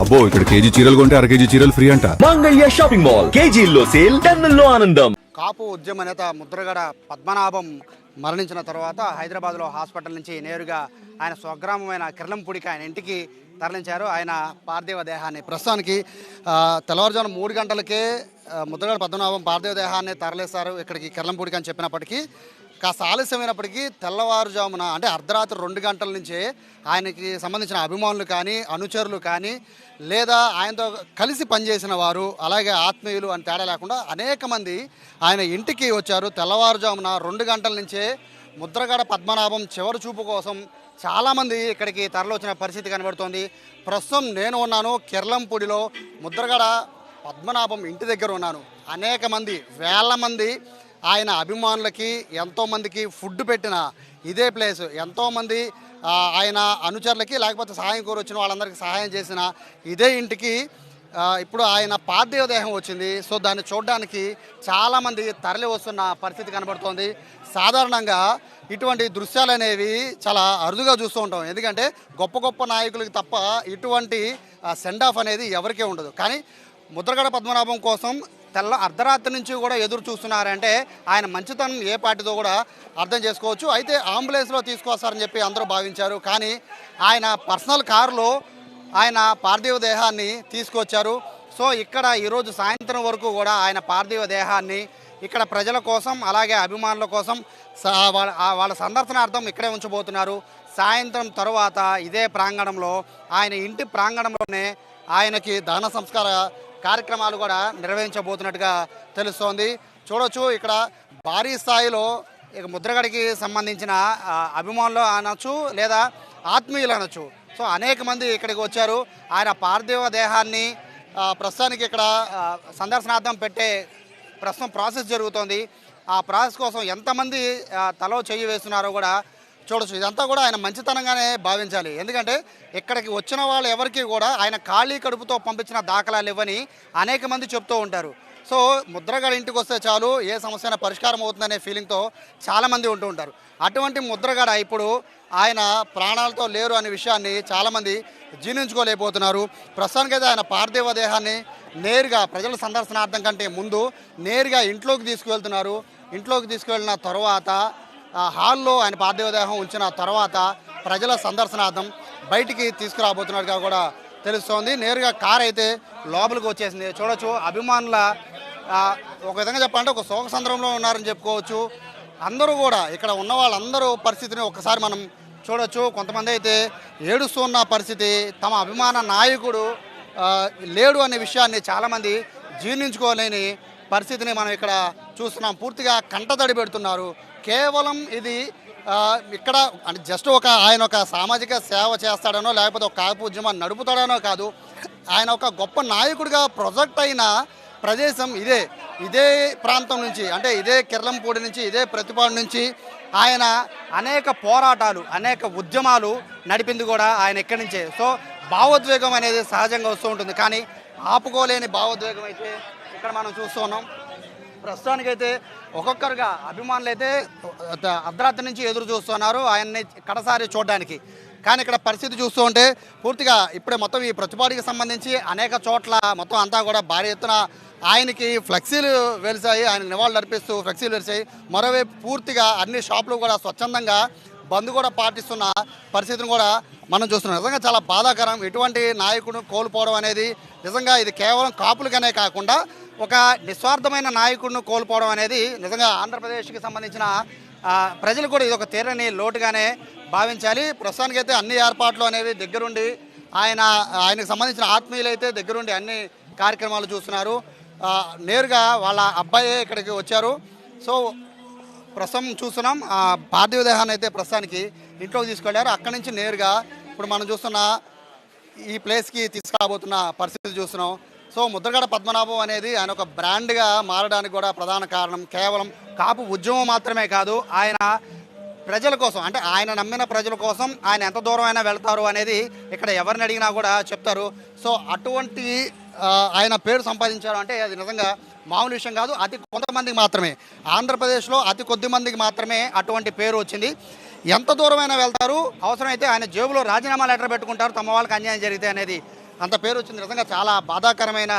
అబ్బో ఇక్కడ కేజీ చీరలు కొంటే అర కేజీ చీరలు ఫ్రీ అంట. మంగళ్య షాపింగ్ మాల్ కేజీల్లో సేల్, టన్నుల్లో ఆనందం. కాపు ఉద్యమ నేత ముద్రగడ పద్మనాభం మరణించిన తర్వాత హైదరాబాద్లో హాస్పిటల్ నుంచి నేరుగా ఆయన స్వగ్రామమైన కిర్లంపూడికి ఆయన ఇంటికి తరలించారు. ఆయన పార్థివ దేహాన్ని ప్రస్తుతానికి తెల్లవారుజామున 3 గంటలకే ముద్రగడ పద్మనాభం పార్థివ దేహాన్ని తరలిస్తారు ఇక్కడికి కిర్లంపూడికి అని చెప్పినప్పటికీ కాస్త ఆలస్యమైనప్పటికీ తెల్లవారుజామున అంటే అర్ధరాత్రి 2 గంటల నుంచే ఆయనకి సంబంధించిన అభిమానులు కానీ అనుచరులు కానీ లేదా ఆయనతో కలిసి పనిచేసిన వారు అలాగే ఆత్మీయులు అని తేడా లేకుండా అనేక మంది ఆయన ఇంటికి వచ్చారు. తెల్లవారుజామున 2 గంటల నుంచే ముద్రగడ పద్మనాభం చివరి చూపు కోసం చాలామంది ఇక్కడికి తరలివచ్చిన పరిస్థితి కనబడుతోంది. ప్రస్తుతం నేను ఉన్నాను కిర్లంపూడిలో ముద్రగడ పద్మనాభం ఇంటి దగ్గర ఉన్నాను. అనేక మంది వేల మంది ఆయన అభిమానులకి ఎంతోమందికి ఫుడ్ పెట్టిన ఇదే ప్లేస్, ఎంతోమంది ఆయన అనుచరులకి లేకపోతే సహాయం కోరి వచ్చిన వాళ్ళందరికీ సహాయం చేసిన ఇదే ఇంటికి ఇప్పుడు ఆయన పార్థివ దేహం వచ్చింది. సో దాన్ని చూడడానికి చాలామంది తరలి వస్తున్న పరిస్థితి కనబడుతోంది. సాధారణంగా ఇటువంటి దృశ్యాలు అనేవి చాలా అరుదుగా చూస్తూ ఉంటాం, ఎందుకంటే గొప్ప గొప్ప నాయకులకి తప్ప ఇటువంటి సెండ్ ఆఫ్ అనేది ఎవరికీ ఉండదు. కానీ ముద్రగడ పద్మనాభం కోసం అర్ధరాత్రి నుంచి కూడా ఎదురు చూస్తున్నారంటే ఆయన మంచితనం ఏ పార్టీతో కూడా అర్థం చేసుకోవచ్చు. అయితే అంబులెన్స్లో తీసుకొస్తారని చెప్పి అందరూ భావించారు, కానీ ఆయన పర్సనల్ కారులో ఆయన పార్థివ దేహాన్ని తీసుకొచ్చారు. సో ఇక్కడ ఈరోజు సాయంత్రం వరకు కూడా ఆయన పార్థివ దేహాన్ని ఇక్కడ ప్రజల కోసం అలాగే అభిమానుల కోసం వాళ్ళ సందర్శనార్థం ఇక్కడే ఉంచబోతున్నారు. సాయంత్రం తర్వాత ఇదే ప్రాంగణంలో ఆయన ఇంటి ప్రాంగణంలోనే ఆయనకి దహన సంస్కార కార్యక్రమాలు కూడా నిర్వహించబోతున్నట్టుగా తెలుస్తోంది. చూడొచ్చు ఇక్కడ భారీ స్థాయిలో ఇక ముద్రగడికి సంబంధించిన అభిమానులు అనొచ్చు లేదా ఆత్మీయులు అనొచ్చు. సో అనేక మంది ఇక్కడికి వచ్చారు. ఆయన పార్థివ దేహాన్ని ప్రస్తుతానికి ఇక్కడ సందర్శనార్థం పెట్టే ప్రస్తుతం ప్రాసెస్ జరుగుతోంది. ఆ ప్రాసెస్ కోసం ఎంతమంది తలో చెయ్యి వేస్తున్నారో కూడా చూడొచ్చు. ఇదంతా కూడా ఆయన మంచితనంగానే భావించాలి, ఎందుకంటే ఇక్కడికి వచ్చిన వాళ్ళు ఎవరికి కూడా ఆయన ఖాళీ కడుపుతో పంపించిన దాఖలాలు ఇవ్వని అనేక మంది చెప్తూ ఉంటారు. సో ముద్రగడ ఇంటికి వస్తే చాలు ఏ సమస్య పరిష్కారం అవుతుందనే ఫీలింగ్తో చాలామంది ఉంటూ ఉంటారు. అటువంటి ముద్రగడ ఇప్పుడు ఆయన ప్రాణాలతో లేరు అనే విషయాన్ని చాలామంది జీర్ణించుకోలేకపోతున్నారు. ప్రస్తుతానికైతే ఆయన పార్థివ దేహాన్ని నేరుగా ప్రజల సందర్శనార్థం కంటే ముందు నేరుగా ఇంట్లోకి తీసుకువెళ్తున్నారు. ఇంట్లోకి తీసుకువెళ్ళిన తర్వాత హాల్లో ఆయన పార్థివ దేహం ఉంచిన తర్వాత ప్రజల సందర్శనార్థం బయటికి తీసుకురాబోతున్నట్టుగా కూడా తెలుస్తోంది. నేరుగా కార్ అయితే లోపలికి వచ్చేసింది. చూడొచ్చు అభిమానుల ఒక విధంగా చెప్పాలంటే ఒక శోక సందర్భంలో ఉన్నారని చెప్పుకోవచ్చు. అందరూ కూడా ఇక్కడ ఉన్న వాళ్ళందరూ పరిస్థితిని ఒకసారి మనం చూడొచ్చు. కొంతమంది అయితే ఏడుస్తున్న పరిస్థితి, తమ అభిమాన నాయకుడు లేడు అనే విషయాన్ని చాలామంది జీర్ణించుకోలేని పరిస్థితిని మనం ఇక్కడ చూస్తున్నాం. పూర్తిగా కంటతడి పెడుతున్నారు. కేవలం ఇది ఇక్కడ అంటే జస్ట్ ఆయన ఒక సామాజిక సేవ చేస్తాడనో లేకపోతే ఒక కాపు ఉద్యమాన్ని నడుపుతాడనో కాదు, ఆయన ఒక గొప్ప నాయకుడిగా ప్రొజెక్ట్ అయిన ప్రదేశం ఇదే ప్రాంతం నుంచి, అంటే ఇదే కిర్లంపూడి నుంచి, ఇదే ప్రతిపాడు నుంచి ఆయన అనేక పోరాటాలు అనేక ఉద్యమాలు నడిపింది కూడా ఆయన ఇక్కడి నుంచే. సో భావోద్వేగం అనేది సహజంగా వస్తూ ఉంటుంది, కానీ ఆపుకోలేని భావోద్వేగం అయితే ఇక్కడ మనం చూస్తూ ఉన్నాం. ప్రస్తుతానికైతే ఒక్కొక్కరుగా అభిమానులు అయితే అర్ధరాత్రి నుంచి ఎదురు చూస్తున్నారు ఆయన్ని కడసారి చూడడానికి. కానీ ఇక్కడ పరిస్థితి చూస్తూ ఉంటే పూర్తిగా ఇప్పుడే మొత్తం ఈ ప్రతిపాడికి సంబంధించి అనేక చోట్ల మొత్తం అంతా కూడా భారీ ఎత్తున ఆయనకి ఫ్లెక్సీలు వెలిసాయి, ఆయనకు నివాళులు అర్పిస్తూ ఫ్లెక్సీలు వెలిసాయి. మరోవైపు పూర్తిగా అన్ని షాపులు కూడా స్వచ్ఛందంగా బంద్ కూడా పాటిస్తున్న పరిస్థితిని కూడా మనం చూస్తున్నాం. నిజంగా చాలా బాధాకరం. ఇటువంటి నాయకుడు కోల్పోవడం అనేది నిజంగా ఇది కేవలం కాపులకనే కాకుండా ఒక నిస్వార్థమైన నాయకుడిని కోల్పోవడం అనేది నిజంగా ఆంధ్రప్రదేశ్కి సంబంధించిన ప్రజలు కూడా ఇది ఒక తీరని లోటుగానే భావించాలి. ప్రస్తుతానికైతే అన్ని ఏర్పాట్లు అనేవి దగ్గరుండి ఆయనకు సంబంధించిన ఆత్మీయులు అయితే దగ్గరుండి అన్ని కార్యక్రమాలు చూస్తున్నారు. నేరుగా వాళ్ళ అబ్బాయే ఇక్కడికి వచ్చారు. సో ప్రస్తుతం చూస్తున్నాం పార్థివ దేహాన్ని అయితే ప్రస్తుతానికి ఇంట్లోకి తీసుకెళ్లారు. అక్కడి నుంచి నేరుగా ఇప్పుడు మనం చూస్తున్న ఈ ప్లేస్కి తీసుకురాబోతున్న పరిస్థితి చూస్తున్నాం. సో ముద్రగడ పద్మనాభం అనేది ఆయన ఒక బ్రాండ్గా మారడానికి కూడా ప్రధాన కారణం కేవలం కాపు ఉద్యమం మాత్రమే కాదు, ఆయన ప్రజల కోసం, అంటే ఆయన నమ్మిన ప్రజల కోసం ఆయన ఎంత దూరం అయినా వెళ్తారు అనేది ఇక్కడ ఎవరిని అడిగినా కూడా చెప్తారు. సో అటువంటి ఆయన పేరు సంపాదించారు అంటే అది నిజంగా మామూలు విషయం కాదు. అతి కొంతమందికి మాత్రమే, ఆంధ్రప్రదేశ్లో అతి కొద్ది మందికి మాత్రమే అటువంటి పేరు వచ్చింది. ఎంత దూరమైనా వెళ్తారు, అవసరమైతే ఆయన జేబులో రాజీనామా లెటర్ పెట్టుకుంటారు తమ వాళ్ళకి అన్యాయం జరిగితే అనేది అంత పేరు వచ్చింది. నిజంగా చాలా బాధాకరమైన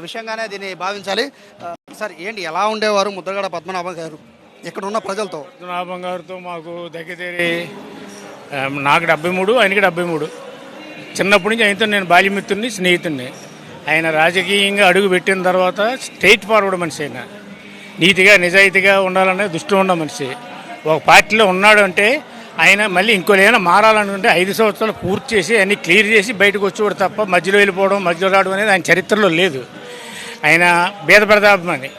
విషయంగానే దీన్ని భావించాలి. సార్ ఏంటి, ఎలా ఉండేవారు ముద్రగడ పద్మనాభం గారు ఇక్కడ ఉన్న ప్రజలతో? పద్మనాభం గారితో మాకు దగ్గర నాకు 73, ఆయనకి 73. చిన్నప్పటి నుంచి ఆయనతో నేను బాల్యమిత్రుని, స్నేహితుడిని. ఆయన రాజకీయంగా అడుగు పెట్టిన తర్వాత స్ట్రైట్ ఫార్వర్డ్ మనిషి. ఆయన నీతిగా నిజాయితీగా ఉండాలనే దృష్టి ఉన్న మనిషి. ఒక పార్టీలో ఉన్నాడు అంటే ఆయన మళ్ళీ ఇంకో ఏమైనా మారాలనుకుంటే 5 సంవత్సరాలు పూర్తి చేసి అన్ని క్లియర్ చేసి బయటకు వచ్చేవాడు తప్ప మధ్యలో వెళ్ళిపోవడం, మధ్యలో రావడం అనేది ఆయన చరిత్రలో లేదు. ఆయన బీద ప్రతాపమని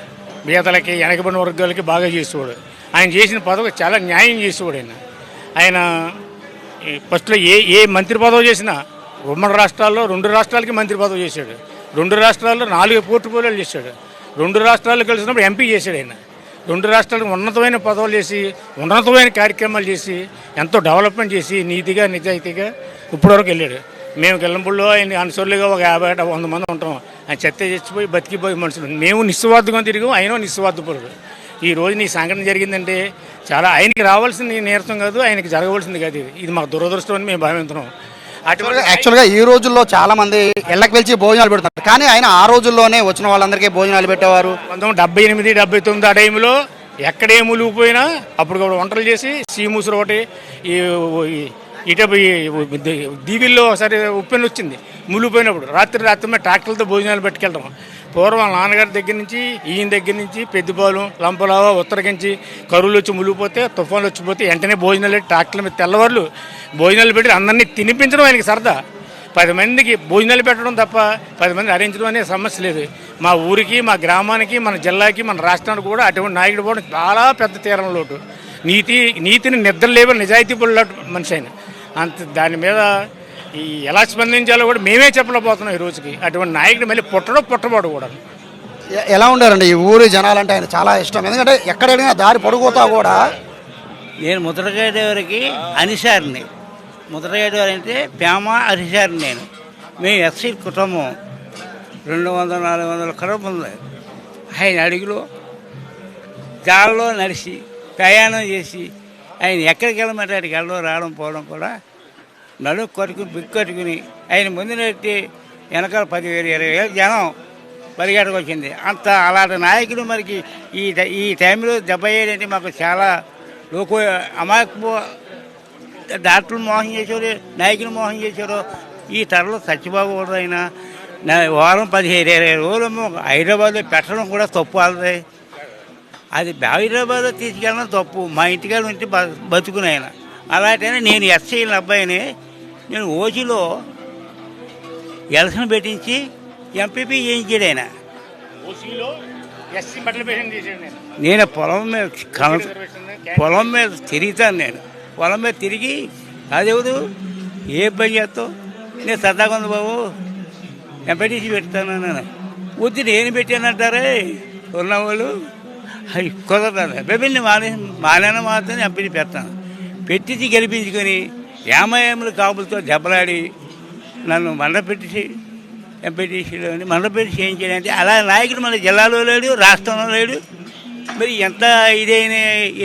బీదలకి, వెనకబడిన వర్గాలకి బాగా చేసేవాడు. ఆయన చేసిన పదవి చాలా న్యాయం చేసేవాడు. ఆయన ఫస్ట్లో ఏ మంత్రి పదవి చేసినా ఉమ్మడి రాష్ట్రాల్లో 2 రాష్ట్రాలకి మంత్రి పదవి చేశాడు. 2 రాష్ట్రాల్లో 4 పోర్టుఫోలియోలు చేశాడు. 2 రాష్ట్రాలు కలిసినప్పుడు ఎంపీ చేశాడు. ఆయన 2 రాష్ట్రాలకు ఉన్నతమైన పదవులు చేసి, ఉన్నతమైన కార్యక్రమాలు చేసి, ఎంతో డెవలప్మెంట్ చేసి, నీతిగా నిజాయితీగా ఇప్పటివరకు వెళ్ళాడు. మేము కిల్లంపూడిలో ఆయన అనుసరులుగా ఒక 50-100 మంది ఉంటాం. ఆయన చెత్త చచ్చిపోయి బతికిపోయి మనుషులు. మేము నిస్వార్థంగా తిరిగాం, ఆయన నిస్వార్థపరుడు. ఈ రోజు నీ సంఘటన జరిగిందంటే చాలా ఆయనకి రావాల్సింది నీరసం కాదు, ఆయనకి జరగవలసింది కాదు. ఇది మాకు దురదృష్టం అని మేము భావిస్తున్నాం. యాక్చువల్గా ఈ రోజుల్లో చాలా మంది ఇళ్ళకి వెళ్ళి భోజనాలు పెడుతున్నారు, కానీ ఆయన ఆ రోజుల్లోనే వచ్చిన వాళ్ళందరికీ భోజనాలు పెట్టేవారు. 1978, 79 ఆ టైంలో ఎక్కడే ములిగిపోయినా అప్పుడు కూడా వంటలు చేసి సీమూసులు ఒకటి ఇట దీవిల్లో ఒకసారి ఉప్పెన వచ్చింది. ములిగిపోయినప్పుడు రాత్రి మీద ట్రాక్టర్లతో భోజనాలు పెట్టుకెళ్ళడం. పూర్వం నాన్నగారి దగ్గర నుంచి, ఈయన దగ్గర నుంచి పెద్దపాలెం, లంపలావ, ఉత్తరకించి కరువులు వచ్చి ములిగిపోతే, తుఫాన్లు వచ్చిపోతే వెంటనే భోజనాలు పెట్టి ట్రాక్టర్ల మీద తెల్లవారులు భోజనాలు పెట్టి అందరినీ తినిపించడం ఆయనకి సరదా. 10 మందికి భోజనాలు పెట్టడం తప్ప 10 మంది అరించడం అనే సమస్య లేదు. మా ఊరికి, మా గ్రామానికి, మన జిల్లాకి, మన రాష్ట్రానికి కూడా అటువంటి నాయకుడు పోవడం చాలా పెద్ద తీరం లోటు. నీతిని నిద్ర లేవని నిజాయితీ పడిన మనిషి ఆయన. అంత దాని మీద ఎలా స్పందించాలో కూడా మేమే చెప్పలేకపోతున్నాం ఈ రోజుకి. అటువంటి నాయకుడు మళ్ళీ పుట్టబోడు కూడా. ఎలా ఉండారండి ఈ ఊరి జనాలంటే ఆయన చాలా ఇష్టం, ఎందుకంటే ఎక్కడైనా దారి పొడుగుతా కూడా. నేను ముద్రగడవారికి అనిసారిని. ముద్రగడవారి అంటే ప్రేమ అనిసారిని నేను. మేము ఎస్సీ కుటుంబం 200-400 కుటుంబం ఉంది. ఆయన అడుగులో జాలలో నడిచి ప్రయాణం చేసి ఆయన ఎక్కడికి వెళ్ళమంటే అక్కడికి వెళ్ళడం, రావడం, పోవడం కూడా నడుము కొట్టుకుని బిక్కట్టుకుని ఆయన ముందు నెట్టి వెనకాల 10,000-20,000 జనం పరిగెట్టకు వచ్చింది. అంత అలాంటి నాయకుడు మనకి ఈ టైంలో 70 అంటే మాకు చాలా లోకు అమాయకపు డాక్టర్లు మోసం చేశారు, నాయకులు మోసం చేశారు. ఈ తరలో చచ్చిపోకూడదు. అయినా వారం 15-20 రోజులు హైదరాబాద్లో పెట్టడం కూడా తప్పు వాళ్ళది. అది హైదరాబాద్లో తీసుకెళ్ళడం తప్పు. మా ఇంటికాడ ఉంటే బతుకుని ఆయన. అలాంటి నేను ఎస్ఐల అబ్బాయిని నేను ఓజీలో ఎలక్షన్ పెట్టించి ఎంపీపీ చేయించాడు ఆయన. నేను పొలం మీద తిరుగుతాను. నేను పొలం మీద తిరిగి అదేవుదు ఏ పని చేస్తావు, నేను సరదాగా ఉంది బాబు ఎంపీటీసీ పెడతాను అన్నాను. వద్దు నేను పెట్టానంటారే ఉన్నవాళ్ళు అవి కుదరదు. బెబిల్ని మానేన మాత్రం ఎంపీటీ పెడతాను. పెట్టించి గెలిపించుకొని ఏమేములు కాపులతో దెబ్బలాడి నన్ను మండపెట్టి ఎంపీటీసీలోని మండపెట్టి చేయించాడంటే అలా నాయకుడు మన జిల్లాలో లేడు, రాష్ట్రంలో లేడు. మరి ఎంత ఇదైన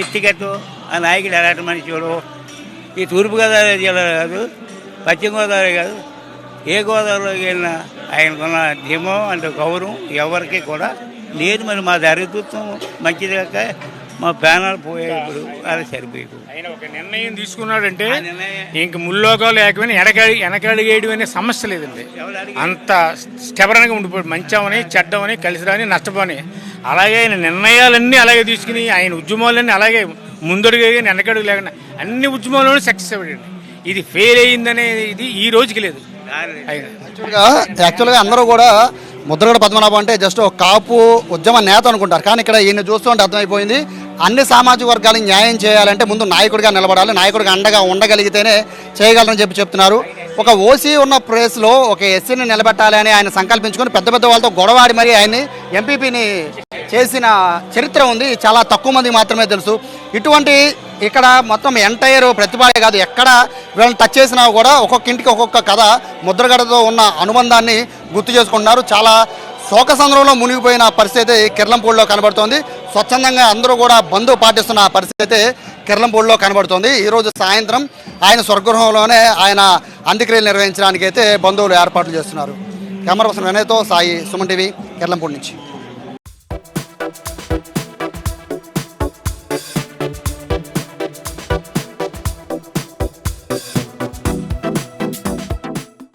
ఎత్తికట్టు ఆ నాయకుడు ఎలాంటి మనిషి చూడు. ఈ తూర్పుగోదావరి జిల్లా కాదు, పశ్చిమ గోదావరి కాదు, ఏ గోదావరిలోకి వెళ్ళినా ఆయనకున్న ధీమం అంటే గౌరవం ఎవరికి కూడా లేదు. మరి మా దరిద్రత్వం మంచిది కాక మా ప్రాణాలు పోయేప్పుడు అలా సరిపోయేప్పుడు ఆయన ఒక నిర్ణయం తీసుకున్నాడంటే ఇంక ముల్లోకాలు లేకపోయినా వెనకడిగేయడం అనే సమస్య లేదండి. అంత స్టెబరంగా ఉండిపోయాడు. మంచమని, చెడ్డమని, కలిసి రాని, నష్టపోని. అలాగే ఆయన నిర్ణయాలన్నీ అలాగే తీసుకుని ఆయన ఉద్యమాలన్నీ అలాగే ముందడుగు వెనకడుగు లేకుండా అన్ని ఉద్యమాల్లోనూ సక్సెస్ అయ్యాడండి. ఇది ఫెయిల్ అయ్యిందనేది ఇది ఈ రోజుకి లేదు. యాక్చువల్గా అందరూ కూడా ముద్రగడ పద్మనాభం అంటే జస్ట్ ఒక కాపు ఉద్యమ నేత అనుకుంటారు, కానీ ఇక్కడ ఈయన చూస్తుంటే అర్థమైపోయింది అన్ని సామాజిక వర్గాలకు న్యాయం చేయాలంటే ముందు నాయకుడిగా నిలబడాలి, నాయకుడిగా అండగా ఉండగలిగితేనే చేయగలరని చెప్తున్నారు. ఒక ఓసీ ఉన్న ప్లేస్లో ఒక ఎస్సీని నిలబెట్టాలి అని ఆయన సంకల్పించుకొని పెద్ద పెద్ద వాళ్ళతో గొడవాడి మరి ఆయన్ని ఎంపీపీని చేసిన చరిత్ర ఉంది. చాలా తక్కువ మందికి మాత్రమే తెలుసు. ఇటువంటి ఇక్కడ మొత్తం ఎంటైర్ ప్రతిభాయే కాదు, ఎక్కడ వీళ్ళని టచ్ చేసినా కూడా ఒక్కొక్క ఇంటికి ఒక్కొక్క కథ ముద్రగడతో ఉన్న అనుబంధాన్ని గుర్తు చేసుకుంటున్నారు. చాలా శోకసంద్రంలో మునిగిపోయిన పరిస్థితి కిర్లంపూడిలో కనబడుతోంది. స్వచ్ఛందంగా అందరూ కూడా బంద్ పాటిస్తున్న పరిస్థితి కిర్లంపూడిలో కనబడుతోంది. ఈరోజు సాయంత్రం ఆయన స్వగృహంలోనే ఆయన అంత్యక్రియలు నిర్వహించడానికి అయితే బంధువులు ఏర్పాట్లు చేస్తున్నారు. కెమెరా పర్సన్ వినయ్తో సాయి, సుమన్ టీవీ, కిర్లంపూడి నుంచి.